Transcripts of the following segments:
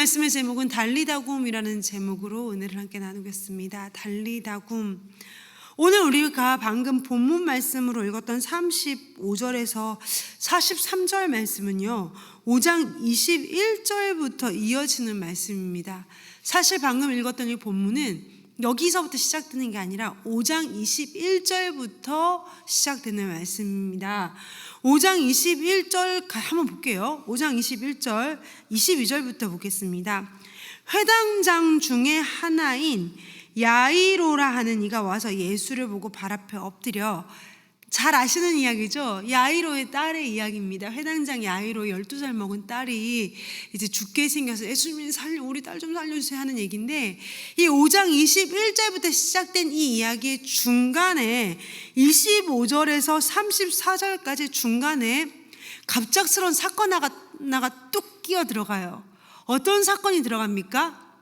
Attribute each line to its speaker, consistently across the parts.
Speaker 1: 말씀의 제목은 달리다굼이라는 제목으로 은혜를 함께 나누겠습니다. 달리다굼. 오늘 우리가 방금 본문 말씀으로 읽었던 35절에서 43절 말씀은요, 5장 21절부터 이어지는 말씀입니다. 사실 방금 읽었던 이 본문은 여기서부터 시작되는 게 아니라 5장 21절부터 시작되는 말씀입니다. 5장 21절 한번 볼게요. 5장 21절, 22절부터 보겠습니다. 회당장 중에 하나인 야이로라 하는 이가 와서 예수를 보고 발 앞에 엎드려, 잘 아시는 이야기죠? 야이로의 딸의 이야기입니다. 회당장 야이로 12살 먹은 딸이 이제 죽게 생겨서 예수님 우리 딸 좀 살려주세요 하는 얘기인데, 이 5장 21절부터 시작된 이 이야기의 중간에 25절에서 34절까지 중간에 갑작스러운 사건 하나가 뚝 끼어 들어가요. 어떤 사건이 들어갑니까?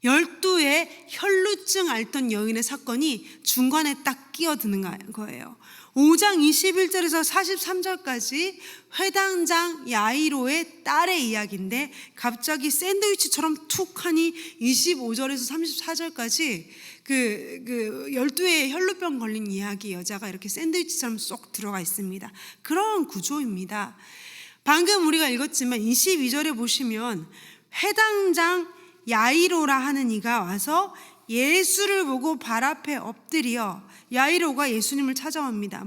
Speaker 1: 12의 혈루증 앓던 여인의 사건이 중간에 딱 끼어드는 거예요. 5장 21절에서 43절까지 회당장 야이로의 딸의 이야기인데, 갑자기 샌드위치처럼 툭 하니 25절에서 34절까지 그 12의 혈루병 걸린 이야기, 여자가 이렇게 샌드위치처럼 쏙 들어가 있습니다. 그런 구조입니다. 방금 우리가 읽었지만 22절에 보시면 회당장 야이로라 하는 이가 와서 예수를 보고 발 앞에 엎드려, 야이로가 예수님을 찾아옵니다.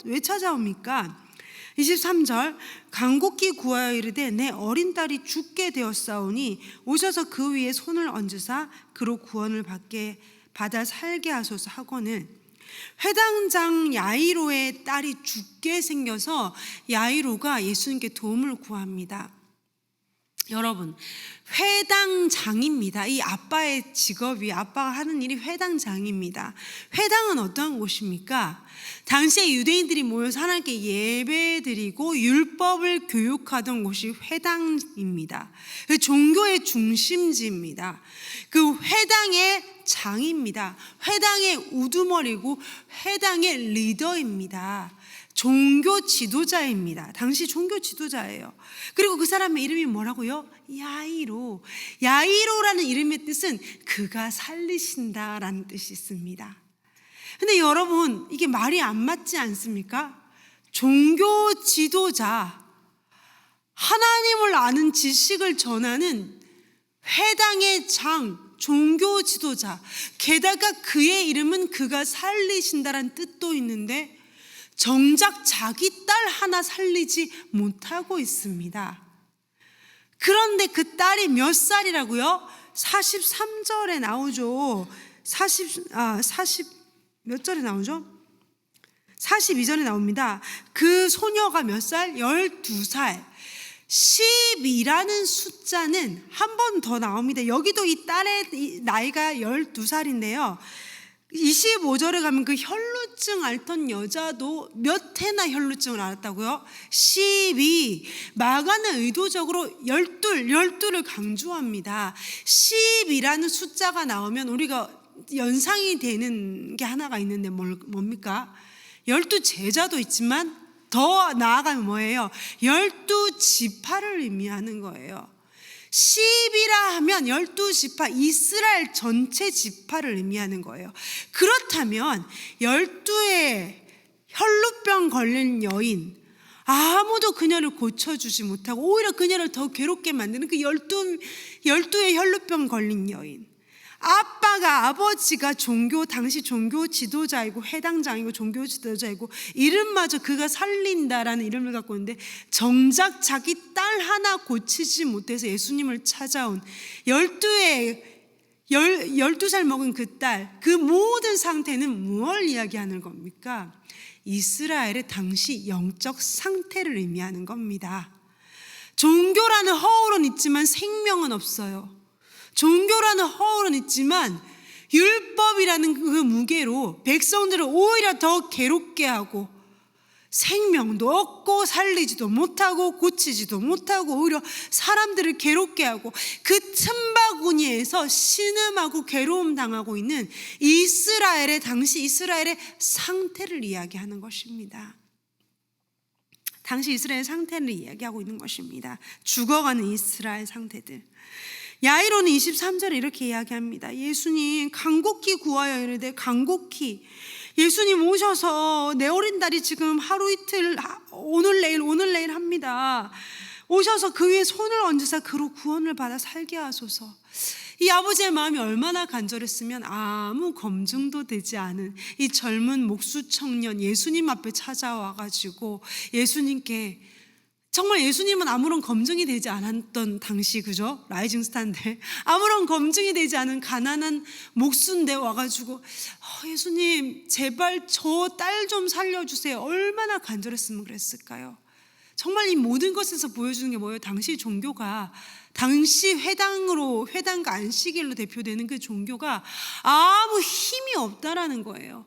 Speaker 1: 왜 찾아옵니까? 23절, 간곡히 구하여 이르되 내 어린 딸이 죽게 되었사오니 오셔서 그 위에 손을 얹으사 그로 구원을 받아 살게 하소서 하거늘. 회당장 야이로의 딸이 죽게 생겨서 야이로가 예수님께 도움을 구합니다. 여러분, 회당장입니다. 이 아빠의 직업이, 아빠가 하는 일이 회당장입니다. 회당은 어떤 곳입니까? 당시에 유대인들이 모여서 하나님께 예배드리고 율법을 교육하던 곳이 회당입니다. 종교의 중심지입니다. 그 회당의 장입니다. 회당의 우두머리고 회당의 리더입니다. 종교 지도자입니다. 당시 종교 지도자예요. 그리고 그 사람의 이름이 뭐라고요? 야이로. 야이로라는 이름의 뜻은 그가 살리신다라는 뜻이 있습니다. 근데 여러분, 이게 말이 안 맞지 않습니까? 종교 지도자, 하나님을 아는 지식을 전하는 회당의 장, 종교 지도자, 게다가 그의 이름은 그가 살리신다라는 뜻도 있는데 정작 자기 딸 하나 살리지 못하고 있습니다. 그런데 그 딸이 몇 살이라고요? 43절에 나오죠. 40 몇 절에 나오죠? 42절에 나옵니다. 그 소녀가 몇 살? 12살. 10이라는 숫자는 한 번 더 나옵니다. 여기도 이 딸의 나이가 12살인데요. 25절에 가면 그 혈루증 앓던 여자도 몇 해나 혈루증을 앓았다고요? 12. 마가는 의도적으로 12를 강조합니다. 10이라는 숫자가 나오면 우리가 연상이 되는 게 하나가 있는데 뭡니까? 12제자도 있지만 더 나아가면 뭐예요? 12지파를 의미하는 거예요. 10이라 하면 12지파, 이스라엘 전체 지파를 의미하는 거예요. 그렇다면 12의 혈루병 걸린 여인, 아무도 그녀를 고쳐주지 못하고 오히려 그녀를 더 괴롭게 만드는 그 12의 혈루병 걸린 여인, 아버지가 당시 종교 지도자이고 회당장이고 종교 지도자이고 이름마저 그가 살린다라는 이름을 갖고 있는데, 정작 자기 딸 하나 고치지 못해서 예수님을 찾아온 12살 먹은 그 딸, 그 모든 상태는 무엇을 이야기하는 겁니까? 이스라엘의 당시 영적 상태를 의미하는 겁니다. 종교라는 허울은 있지만 생명은 없어요. 종교라는 허울은 있지만 율법이라는 그 무게로 백성들을 오히려 더 괴롭게 하고 생명도 없고 살리지도 못하고 고치지도 못하고 오히려 사람들을 괴롭게 하고 그 틈바구니에서 신음하고 괴로움 당하고 있는 당시 이스라엘의 상태를 이야기하는 것입니다. 당시 이스라엘 상태를 이야기하고 있는 것입니다. 죽어가는 이스라엘 상태들. 야이로는 23절에 이렇게 이야기합니다. 예수님 간곡히 구하여 이르되 간곡히 예수님 오셔서 내 어린 딸이 지금 하루 이틀 오늘 내일 합니다. 오셔서 그 위에 손을 얹으사 그로 구원을 받아 살게 하소서. 이 아버지의 마음이 얼마나 간절했으면 아무 검증도 되지 않은 이 젊은 목수 청년 예수님 앞에 찾아와가지고 예수님께, 정말 예수님은 아무런 검증이 되지 않았던 당시, 그죠? 라이징 스타인데 아무런 검증이 되지 않은 가난한 목수인데 와가지고 예수님 제발 저 딸 좀 살려주세요. 얼마나 간절했으면 그랬을까요? 정말 이 모든 것에서 보여주는 게 뭐예요? 당시 종교가, 당시 회당과 안식일로 대표되는 그 종교가 아무 힘이 없다라는 거예요.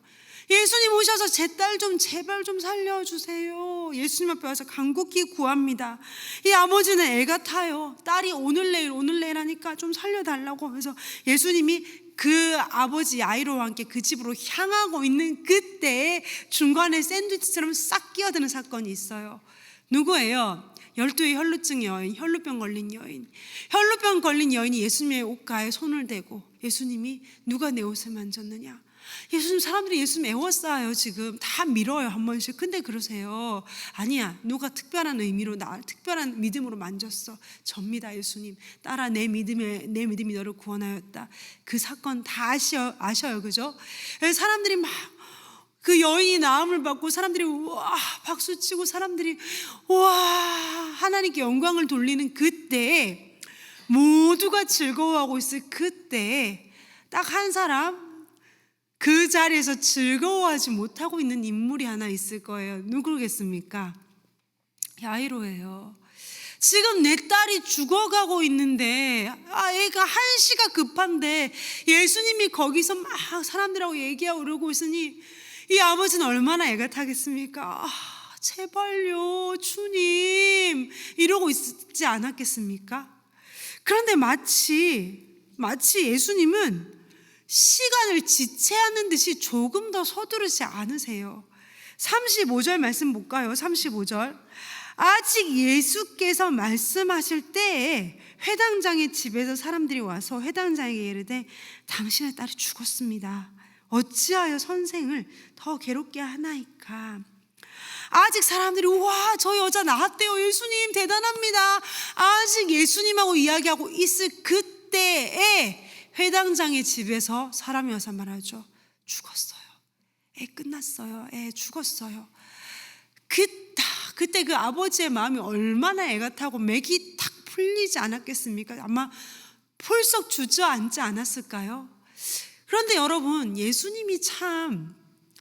Speaker 1: 예수님 오셔서 제 딸 좀 제발 좀 살려주세요. 예수님 앞에 와서 간곡히 구합니다. 이 아버지는 애가 타요. 딸이 오늘 내일 하니까 좀 살려달라고 하면서 예수님이 그 아버지 야이로와 함께 그 집으로 향하고 있는 그때에 중간에 샌드위치처럼 싹 끼어드는 사건이 있어요. 누구예요? 12의 혈루증 여인, 혈루병 걸린 여인. 혈루병 걸린 여인이 예수님의 옷가에 손을 대고, 예수님이 누가 내 옷을 만졌느냐? 예수님, 사람들이 예수님 애워싸요. 지금 다 밀어요 한 번씩. 근데 그러세요. 아니야, 누가 특별한 의미로 특별한 믿음으로 만졌어. 접니다. 예수님, 딸아, 내 믿음이 너를 구원하였다. 그 사건 다 아셔요, 그죠? 사람들이 막 그 여인이 나음을 받고 사람들이 와 박수치고 사람들이 와 하나님께 영광을 돌리는 그때에, 모두가 즐거워하고 있을 그때에 딱 한 사람, 그 자리에서 즐거워하지 못하고 있는 인물이 하나 있을 거예요. 누구겠습니까? 야이로예요. 지금 내 딸이 죽어가고 있는데 애가 한시가 급한데 예수님이 거기서 막 사람들하고 얘기하고 그러고 있으니 이 아버지는 얼마나 애가 타겠습니까? 제발요 주님 이러고 있지 않았겠습니까? 그런데 마치 예수님은 시간을 지체하는 듯이 조금 더 서두르지 않으세요. 35절 말씀 볼까요? 35절. 아직 예수께서 말씀하실 때에 회당장의 집에서 사람들이 와서 회당장에게 이르되 당신의 딸이 죽었습니다. 어찌하여 선생을 더 괴롭게 하나이까? 아직 사람들이 와 저 여자 나았대요. 예수님 대단합니다. 아직 예수님하고 이야기하고 있을 그때에 회당장의 집에서 사람이 와서 말하죠. 죽었어요. 애 끝났어요. 애 죽었어요. 그때 그 아버지의 마음이 얼마나 애가 타고 맥이 탁 풀리지 않았겠습니까? 아마 폴썩 주저앉지 않았을까요? 그런데 여러분, 예수님이 참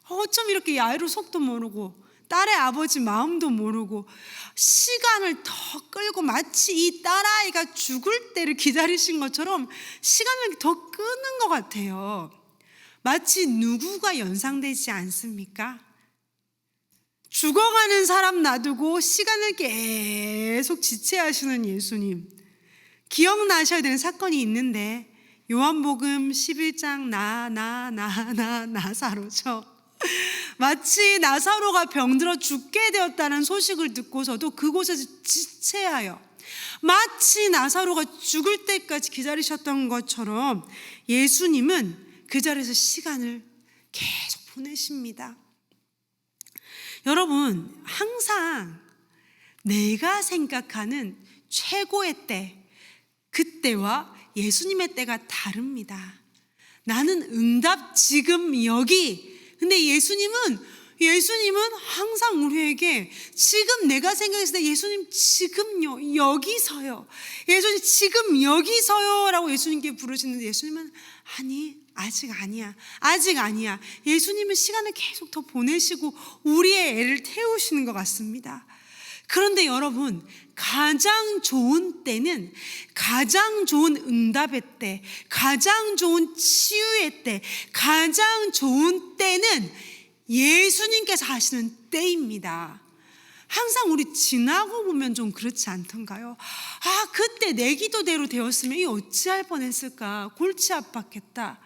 Speaker 1: 어쩜 이렇게 야이로 속도 모르고 딸의 아버지 마음도 모르고 시간을 더 끌고 마치 이 딸아이가 죽을 때를 기다리신 것처럼 시간을 더 끄는 것 같아요. 마치 누구가 연상되지 않습니까? 죽어가는 사람 놔두고 시간을 계속 지체하시는 예수님. 기억나셔야 되는 사건이 있는데 요한복음 11장 나사로죠. 마치 나사로가 병들어 죽게 되었다는 소식을 듣고서도 그곳에서 지체하여 마치 나사로가 죽을 때까지 기다리셨던 것처럼 예수님은 그 자리에서 시간을 계속 보내십니다. 여러분, 항상 내가 생각하는 최고의 때, 그때와 예수님의 때가 다릅니다. 나는 응답 지금 여기. 근데 예수님은 항상 우리에게 지금 내가 생각했을 때 예수님 지금요 여기서요. 예수님 지금 여기서요 라고 예수님께 부르시는데 예수님은 아니 아직 아니야. 예수님은 시간을 계속 더 보내시고 우리의 애를 태우시는 것 같습니다. 그런데 여러분, 가장 좋은 때는, 가장 좋은 응답의 때, 가장 좋은 치유의 때, 가장 좋은 때는 예수님께서 하시는 때입니다. 항상 우리 지나고 보면 좀 그렇지 않던가요? 아, 그때 내 기도대로 되었으면 이 어찌할 뻔했을까? 골치 아팠겠다.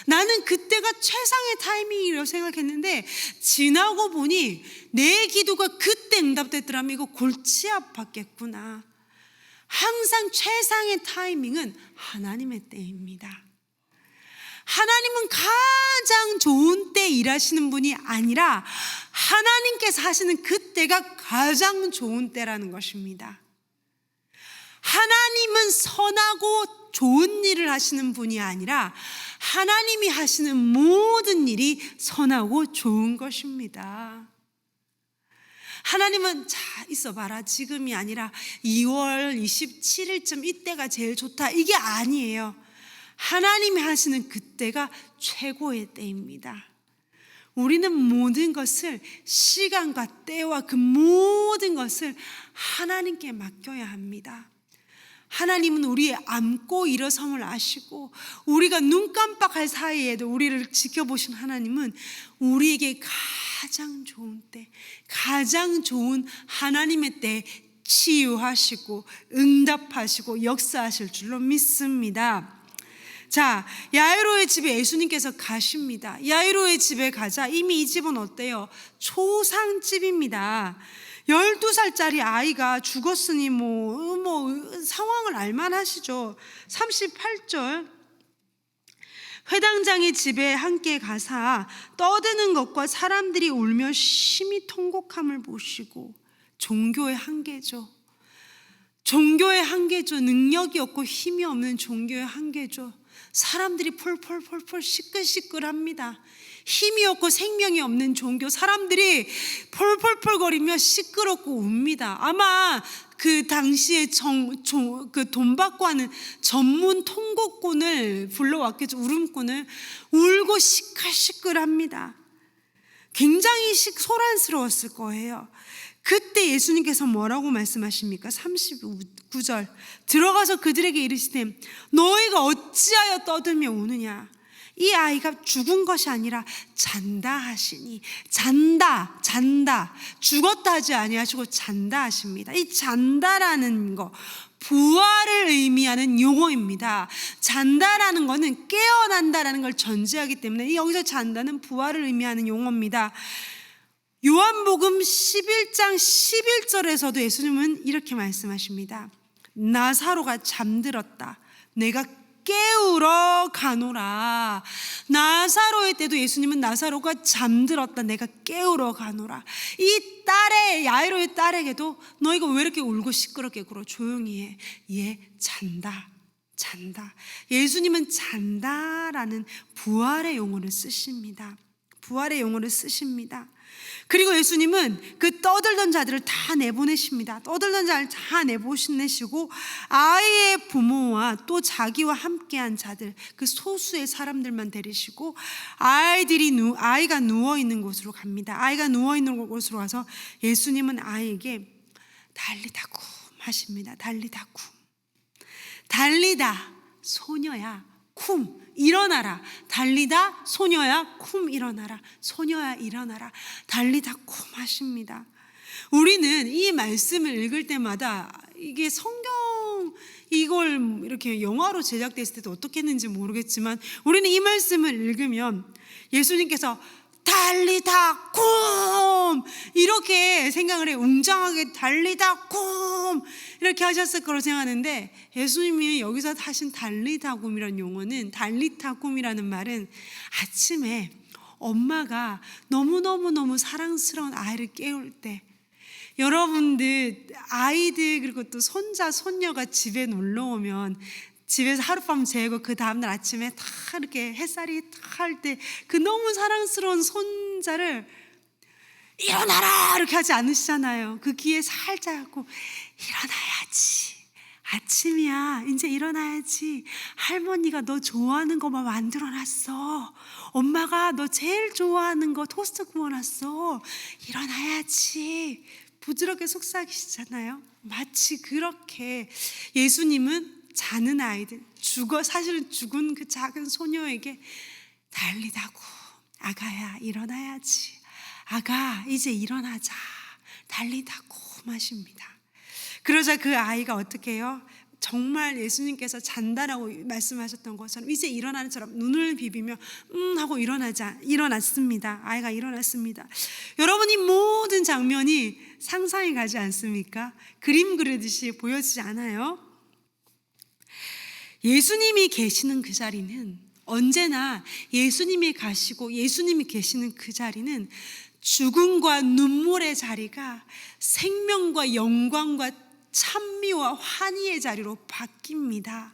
Speaker 1: 나는 그때가 최상의 타이밍이라고 생각했는데 지나고 보니 내 기도가 그때 응답됐더라면 이거 골치 아팠겠구나. 항상 최상의 타이밍은 하나님의 때입니다. 하나님은 가장 좋은 때 일하시는 분이 아니라 하나님께서 하시는 그때가 가장 좋은 때라는 것입니다. 하나님은 선하고 좋은 일을 하시는 분이 아니라 하나님이 하시는 모든 일이 선하고 좋은 것입니다. 하나님은 자 있어봐라, 지금이 아니라 2월 27일쯤 이때가 제일 좋다, 이게 아니에요. 하나님이 하시는 그때가 최고의 때입니다. 우리는 모든 것을, 시간과 때와 그 모든 것을 하나님께 맡겨야 합니다. 하나님은 우리의 앉고 일어섬을 아시고 우리가 눈 깜빡할 사이에도 우리를 지켜보신 하나님은 우리에게 가장 좋은 때, 가장 좋은 하나님의 때에 치유하시고 응답하시고 역사하실 줄로 믿습니다. 자, 야이로의 집에 예수님께서 가십니다. 야이로의 집에 가자. 이미 이 집은 어때요? 초상집입니다. 12살짜리 아이가 죽었으니 상황을 알만하시죠. 38절, 회당장의 집에 함께 가사 떠드는 것과 사람들이 울며 심히 통곡함을 보시고. 종교의 한계죠. 종교의 한계죠. 능력이 없고 힘이 없는 종교의 한계죠. 사람들이 폴폴폴폴 시끌시끌합니다. 힘이 없고 생명이 없는 종교, 사람들이 폴폴폴거리며 시끄럽고 웁니다. 아마 그 당시에 그 돈 받고 하는 전문 통곡꾼을 불러왔겠죠. 울음꾼을. 울고 시끌시끌합니다. 굉장히 소란스러웠을 거예요. 그때 예수님께서 뭐라고 말씀하십니까? 39절, 들어가서 그들에게 이르시되 너희가 어찌하여 떠들며 우느냐? 이 아이가 죽은 것이 아니라 잔다 하시니. 잔다 죽었다 하지 아니하시고 잔다 하십니다. 이 잔다라는 거 부활을 의미하는 용어입니다. 잔다라는 거는 깨어난다라는 걸 전제하기 때문에 여기서 잔다는 부활을 의미하는 용어입니다. 요한복음 11장 11절에서도 예수님은 이렇게 말씀하십니다. 나사로가 잠들었다. 내가 깨우러 가노라. 나사로의 때도 예수님은 나사로가 잠들었다. 내가 깨우러 가노라. 이 딸의, 야이로의 딸에게도 너희가 왜 이렇게 울고 시끄럽게 굴어? 조용히 해. 얘 잔다. 예수님은 잔다라는 부활의 용어를 쓰십니다. 부활의 용어를 쓰십니다. 그리고 예수님은 그 떠들던 자들을 다 내보내십니다. 떠들던 자를 다 내보내시고 아이의 부모와 또 자기와 함께한 자들, 그 소수의 사람들만 데리시고 아이가 누워있는 곳으로 갑니다. 아이가 누워있는 곳으로 가서 예수님은 아이에게 달리다쿰 하십니다. 달리다 소녀야 쿰 일어나라. 달리다 소녀야 쿰 일어나라. 소녀야 일어나라. 달리다 쿰 하십니다. 우리는 이 말씀을 읽을 때마다 이게 성경 이걸 이렇게 영화로 제작됐을 때도 어떻게 했는지 모르겠지만 우리는 이 말씀을 읽으면 예수님께서 달리다 쿰 이렇게 생각을 해요. 웅장하게 달리다 쿰 이렇게 하셨을 거라고 생각하는데 예수님이 여기서 하신 달리다쿰이라는 용어는, 달리다쿰이라는 말은 아침에 엄마가 너무너무 사랑스러운 아이를 깨울 때, 여러분들 아이들 그리고 또 손자 손녀가 집에 놀러 오면 집에서 하룻밤 재고 그 다음날 아침에 다 이렇게 햇살이 다 할 때 그 너무 사랑스러운 손자를 일어나라 이렇게 하지 않으시잖아요. 그 귀에 살짝 하고 일어나야지, 아침이야, 이제 일어나야지, 할머니가 너 좋아하는 거만 만들어놨어, 엄마가 너 제일 좋아하는 거 토스트 구워놨어, 일어나야지, 부드럽게 속삭이시잖아요. 마치 그렇게 예수님은 자는 아이들, 사실은 죽은 그 작은 소녀에게 달리다고, 아가야 일어나야지, 아가 이제 일어나자, 달리다쿰하십니다. 그러자 그 아이가 어떻게 해요? 정말 예수님께서 잔다라고 말씀하셨던 것처럼 이제 일어나는 처럼 눈을 비비며 하고 일어났습니다. 아이가 일어났습니다. 여러분, 이 모든 장면이 상상이 가지 않습니까? 그림 그리듯이 보여지지 않아요? 예수님이 계시는 그 자리는 언제나 예수님이 가시고 예수님이 계시는 그 자리는 죽음과 눈물의 자리가 생명과 영광과 찬미와 환희의 자리로 바뀝니다.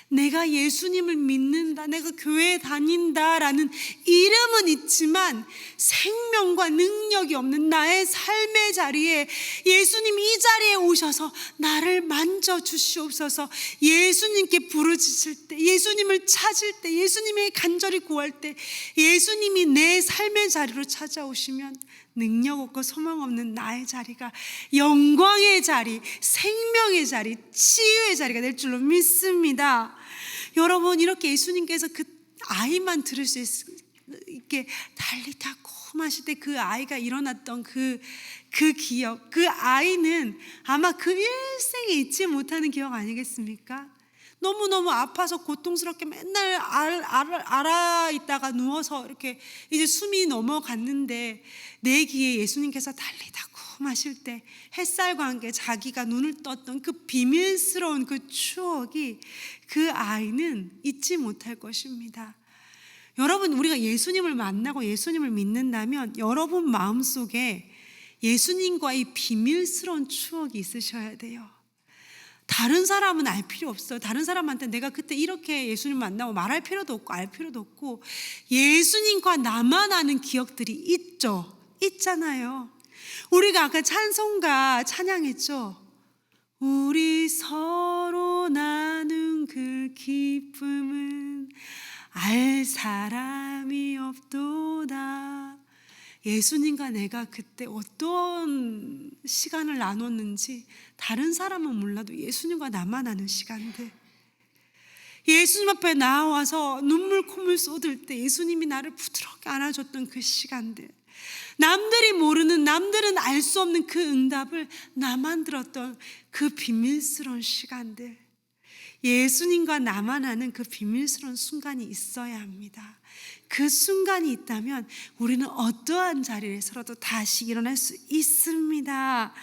Speaker 1: 내가 예수님을 믿는다, 내가 교회에 다닌다라는 이름은 있지만 생명과 능력이 없는 나의 삶의 자리에 예수님이 이 자리에 오셔서 나를 만져주시옵소서, 예수님께 부르짖을 때, 예수님을 찾을 때, 예수님의 간절히 구할 때 예수님이 내 삶의 자리로 찾아오시면 능력 없고 소망 없는 나의 자리가 영광의 자리, 생명의 자리, 치유의 자리가 될 줄로 믿습니다. 여러분, 이렇게 예수님께서 그 아이만 들을 수 있게 달리다쿰 하실 때 그 아이가 일어났던 그 기억, 그 아이는 아마 그 일생에 잊지 못하는 기억 아니겠습니까? 너무너무 아파서 고통스럽게 맨날 알아 있다가 누워서 이렇게 이제 숨이 넘어갔는데 내 귀에 예수님께서 달리다쿰 하실 때 햇살과 함께 자기가 눈을 떴던 그 비밀스러운 그 추억이 그 아이는 잊지 못할 것입니다. 여러분, 우리가 예수님을 만나고 예수님을 믿는다면 여러분 마음속에 예수님과의 비밀스러운 추억이 있으셔야 돼요. 다른 사람은 알 필요 없어요. 다른 사람한테 내가 그때 이렇게 예수님 만나고 말할 필요도 없고 알 필요도 없고 예수님과 나만 아는 기억들이 있잖아요. 우리가 아까 찬송가 찬양했죠. 우리 서로 나눈 그 기쁨은 알 사람이 없도다. 예수님과 내가 그때 어떤 시간을 나눴는지 다른 사람은 몰라도 예수님과 나만 아는 시간들, 예수님 앞에 나와서 눈물 콧물 쏟을 때 예수님이 나를 부드럽게 안아줬던 그 시간들, 남들이 모르는, 남들은 알 수 없는 그 응답을 나만 들었던 그 비밀스러운 시간들, 예수님과 나만 아는 그 비밀스러운 순간이 있어야 합니다. 그 순간이 있다면 우리는 어떠한 자리에서라도 다시 일어날 수 있습니다.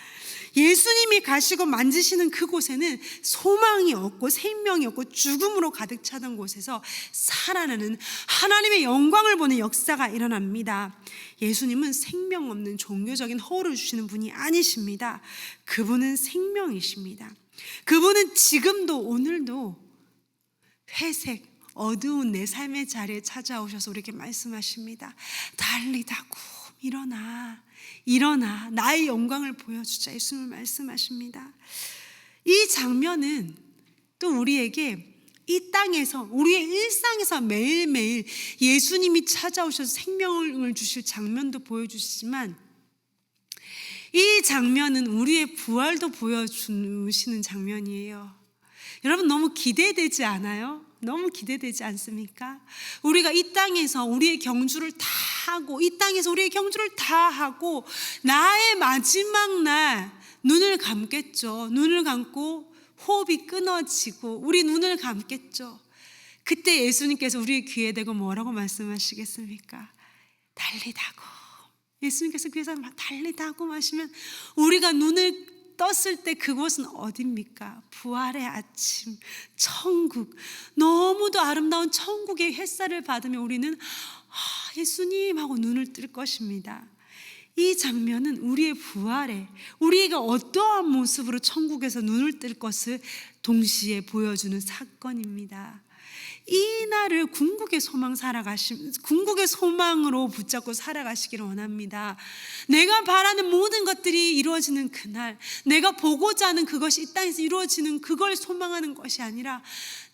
Speaker 1: 예수님이 가시고 만지시는 그곳에는 소망이 없고 생명이 없고 죽음으로 가득 차던 곳에서 살아나는 하나님의 영광을 보는 역사가 일어납니다. 예수님은 생명 없는 종교적인 허울을 주시는 분이 아니십니다. 그분은 생명이십니다. 그분은 지금도 오늘도 회색 어두운 내 삶의 자리에 찾아오셔서 우리에게 말씀하십니다. 달리다쿰 일어나 나의 영광을 보여주자. 예수님은 말씀하십니다. 이 장면은 또 우리에게 이 땅에서 우리의 일상에서 매일매일 예수님이 찾아오셔서 생명을 주실 장면도 보여주시지만 이 장면은 우리의 부활도 보여주시는 장면이에요. 여러분, 너무 기대되지 않아요? 너무 기대되지 않습니까? 우리가 이 땅에서 우리의 경주를 다 하고, 이 땅에서 우리의 경주를 다 하고 나의 마지막 날 눈을 감겠죠. 눈을 감고 호흡이 끊어지고 우리 눈을 감겠죠. 그때 예수님께서 우리의 귀에 대고 뭐라고 말씀하시겠습니까? 달리다고. 예수님께서 귀에서 달리다고 하시면 우리가 눈을 떴을 때 그곳은 어디입니까? 부활의 아침, 천국, 너무도 아름다운 천국의 햇살을 받으며 우리는 예수님 하고 눈을 뜰 것입니다. 이 장면은 우리의 부활에 우리가 어떠한 모습으로 천국에서 눈을 뜰 것을 동시에 보여주는 사건입니다. 이 날을 궁극의 소망으로 붙잡고 살아가시기를 원합니다. 내가 바라는 모든 것들이 이루어지는 그날, 내가 보고자 하는 그것이 이 땅에서 이루어지는 그걸 소망하는 것이 아니라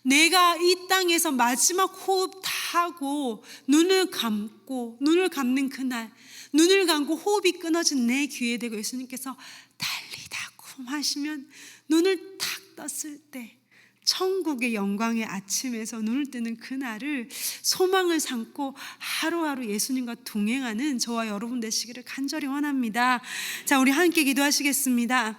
Speaker 1: 내가 이 땅에서 마지막 호흡 다 하고 눈을 감는 그날, 눈을 감고 호흡이 끊어진 내 귀에 대고 예수님께서 달리다쿰 하시면 눈을 탁 떴을 때 천국의 영광의 아침에서 눈을 뜨는 그날을 소망을 삼고 하루하루 예수님과 동행하는 저와 여러분 되시기를 간절히 원합니다. 자, 우리 함께 기도하시겠습니다.